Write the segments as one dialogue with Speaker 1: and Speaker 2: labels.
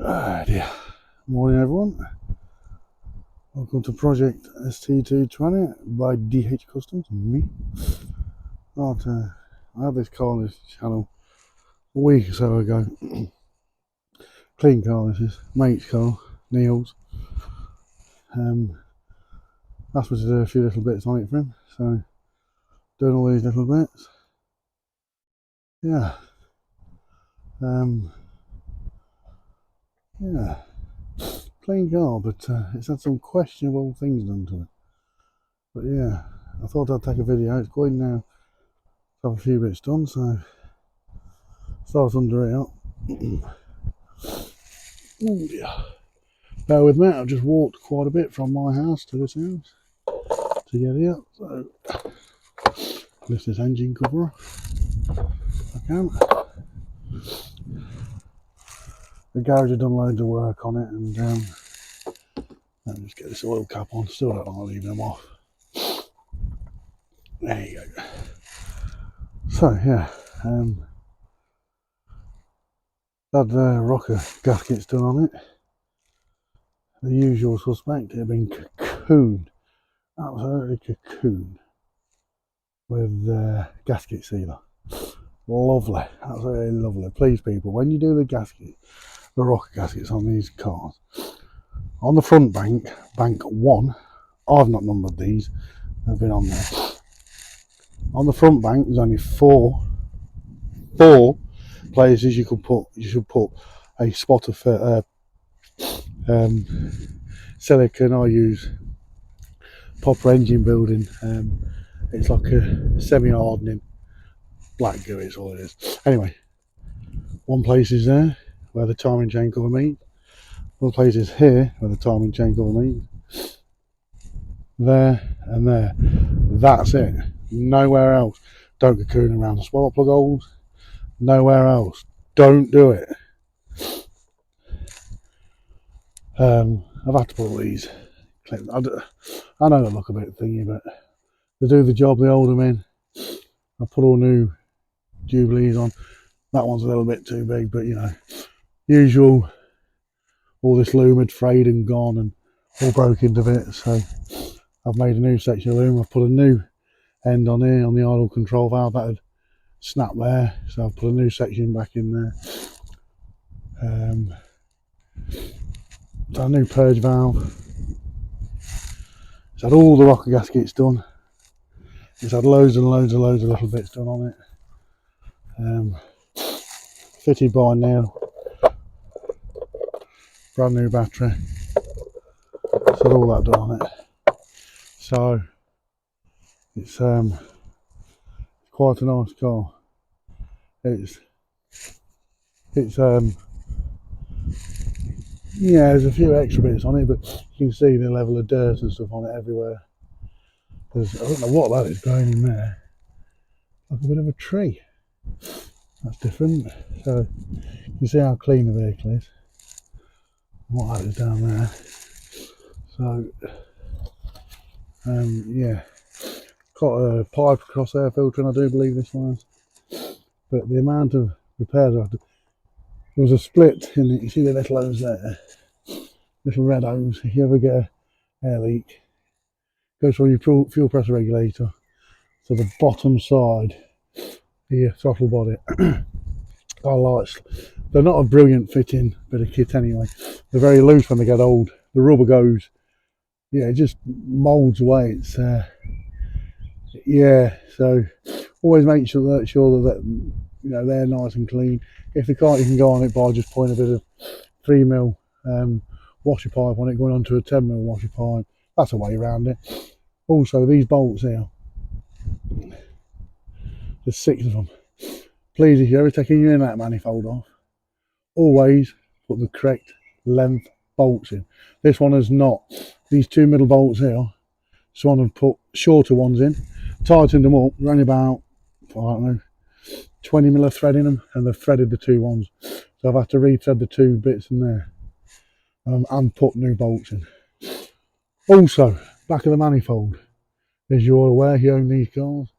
Speaker 1: Ah dear. Morning everyone. Welcome to Project ST220 by DH Customs. Me. Right, I had this car on this channel a week or so ago. Clean car, this is. Mate's car, Neil's. Asked me to do a few little bits on it for him, so doing all these little bits. Yeah. Yeah. Clean car, but it's had some questionable things done to it. But yeah, I thought I'd take a video. It's going now to have a few bits done, so start under it up. Oh dear. Bear with me, I've just walked quite a bit from my house to this house to get here, so lift this engine cover off if I can. The garage had done loads of work on it, and let me just get this oil cap on. Still don't like leaving them off. There you go. So yeah, had rocker gaskets done on it. The usual suspect, it had been cocooned, absolutely cocooned with gasket sealer. Lovely, absolutely lovely. Please people, when you do the gasket, the rocker gaskets on these cars, on the front bank 1, I've not numbered these, they've been on there. On the front bank there's only four places you should put a spot of silicone. I use Popper Engine Building. It's like a semi-hardening black goo, it's all it is. Anyway, one place is there where the timing chain cover meets. One place is here where the timing chain cover meets. There and there. That's it. Nowhere else. Don't cocoon around the spark plug holes. Nowhere else. Don't do it. I've had to put all these clips. I know they look a bit thingy, but they do the job. They hold them in. I put all new Jubilees on. That one's a little bit too big, but you know, usual. All this loom had frayed and gone and all broke into bits. So I've made a new section of loom. I've put a new end on here on the idle control valve that had snapped there. So I've put a new section back in there. It's a new purge valve. It's had all the rocker gaskets done. It's had loads and loads and loads of little bits done on it. Fitted by Neil. Brand new battery. It's had all that done on it. So it's quite a nice car. It's yeah, there's a few extra bits on it, but you can see the level of dirt and stuff on it everywhere. I don't know what that is growing in there. Like a bit of a tree. That's different. So you can see how clean the vehicle is. What that is down there. So yeah, got a pipe across air filtering, I do believe this one has. But the amount of repairs I had to, there was a split in it. You see the little hose there, little red hose. If you ever get an air leak, goes from your fuel pressure regulator to the bottom side of your throttle body. They're not a brilliant fitting bit of kit anyway. They're very loose when they get old. The rubber goes, yeah, it just moulds away. It's yeah, so always make sure that you know they're nice and clean. If they can't, you can go on it by just putting a bit of 3mm washer pipe on it, going onto a 10mm washer pipe. That's a way around it. Also, these bolts here, there's 6 of them. Please, if you're ever taking your inlet manifold off, always put the correct length bolts in. This one has not. These 2 middle bolts here, someone have put shorter ones in, tightened them up, ran about, I don't know, 20mm of thread in them, and they've threaded the 2 ones. So I've had to re-thread the 2 bits in there and put new bolts in. Also, back of the manifold, as you're aware, if you own these cars,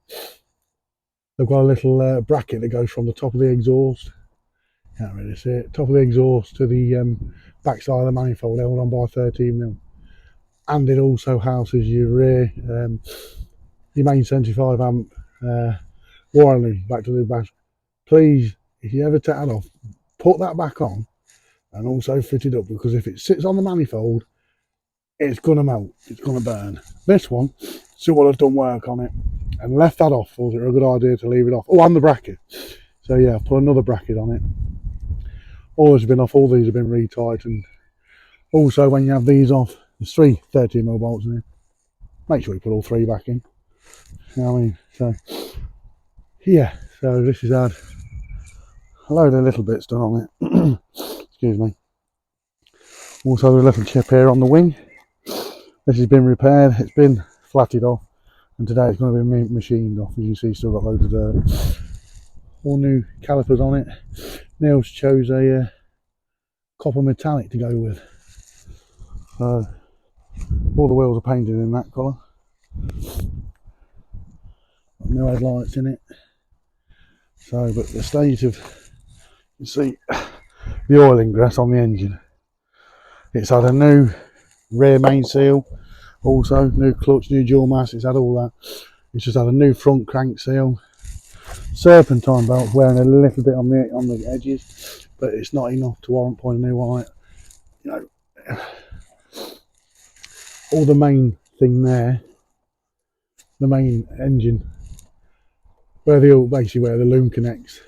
Speaker 1: they've got a little bracket that goes from the top of the exhaust Can't really see it. Top of the exhaust to the back side of the manifold held on by 13mm. And it also houses your rear, your main 75 amp wiring back to the back. Please, if you ever take that off, put that back on and also fit it up, because if it sits on the manifold, it's going to melt, it's going to burn. This one, see what I've done work on it and left that off. Was it a good idea to leave it off? Oh, and the bracket. So yeah, put another bracket on it. All has been off, all these have been retightened. Also, when you have these off, there's three 13mm bolts in here. Make sure you put all three back in. You know what I mean? So yeah, so this has had a load of little bits done on it. Excuse me. Also, there's a little chip here on the wing. This has been repaired, it's been flatted off, and today it's going to be machined off. As you see, still got loads of dirt. All new calipers on it. Neil's chose a copper metallic to go with. So all the wheels are painted in that colour. No headlights in it. So, but the state of, you see the oil ingress on the engine. It's had a new rear main seal, also new clutch, new dual mass. It's had all that. It's just had a new front crank seal. Serpentine belt wearing a little bit on the edges, but it's not enough to warrant putting a new one on it. You know, all the main thing there, the main engine, basically where the loom connects.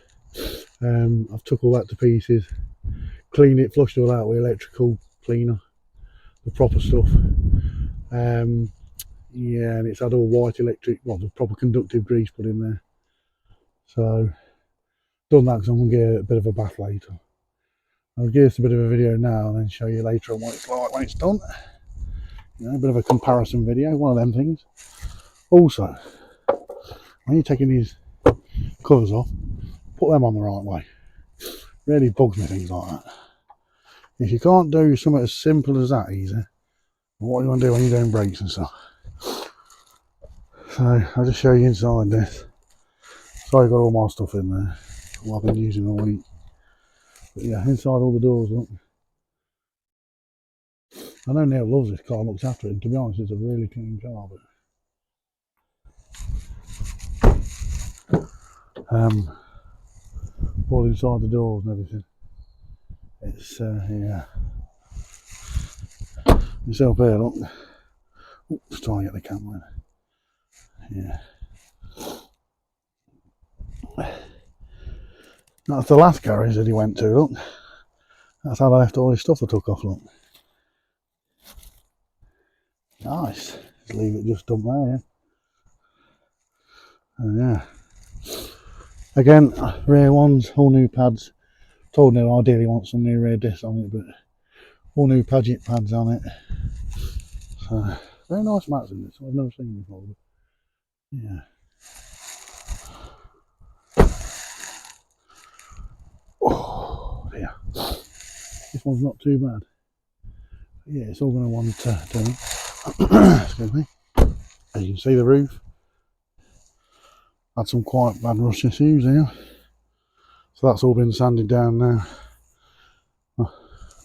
Speaker 1: I've took all that to pieces, cleaned it, flushed it all out with electrical cleaner, the proper stuff. Yeah, and it's had all white electric, well, the proper conductive grease put in there. So done that because I'm going to get a bit of a bath later. I'll give us a bit of a video now and then show you later on what it's like when it's done. You know, a bit of a comparison video, one of them things. Also, when you're taking these covers off, put them on the right way. Really bugs me, things like that. If you can't do something as simple as that easy, what do you want to do when you're doing brakes and stuff? So I'll just show you inside this. So I've got all my stuff in there, what I've been using all week. But yeah, inside all the doors, look. I know Neil loves this car, looks after it, and to be honest, it's a really clean car. But all inside the doors and everything. It's yeah. It's up here, look. Oops, try and get the camera in. Yeah. That's the last garage that he went to, look. That's how I left all his stuff I took off, look. Nice. Just leave it just up there, yeah. And yeah. Again, rear ones, all new pads. Told Neil ideally want some new rear discs on it, but all new Paget pads on it. So, very nice mats in this, I've never seen before. But yeah. Oh dear. This one's not too bad. But yeah, it's all going to want doing. Excuse me. As you can see, the roof had some quite bad rust issues here. So that's all been sanded down now. A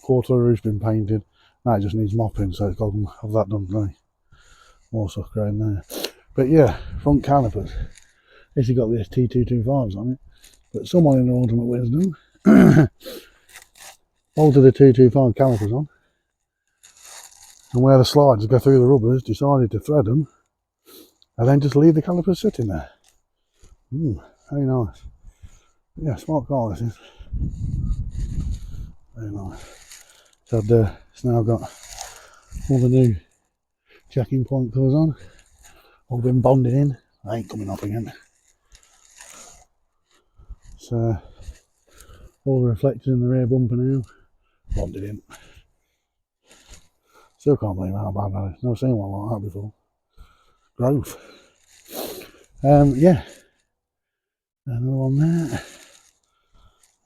Speaker 1: quarter of the roof's been painted. Now it just needs mopping, so it's got to have that done today. More stuff growing there. But yeah, front calipers. This has got the T225s on it. But someone in their ultimate wisdom bolted the 225 calipers on. And where the slides go through the rubbers, decided to thread them. And then just leave the calipers sitting there. Very nice. Yeah, smart car this is. Very nice. So it's now got all the new jacking point colours on. All been bonded in. They ain't coming off again. So all the reflectors in the rear bumper now bonded in. Still can't believe how bad that is. Never seen one like that before. Growth. Yeah. Another one there.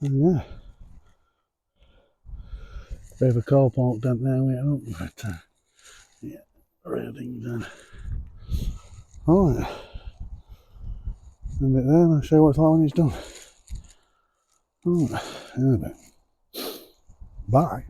Speaker 1: And yeah. Bit of a car park dent there, but yeah, real things done. Alright. And it there, and I'll show you what it's like when it's done. Alright. Bye.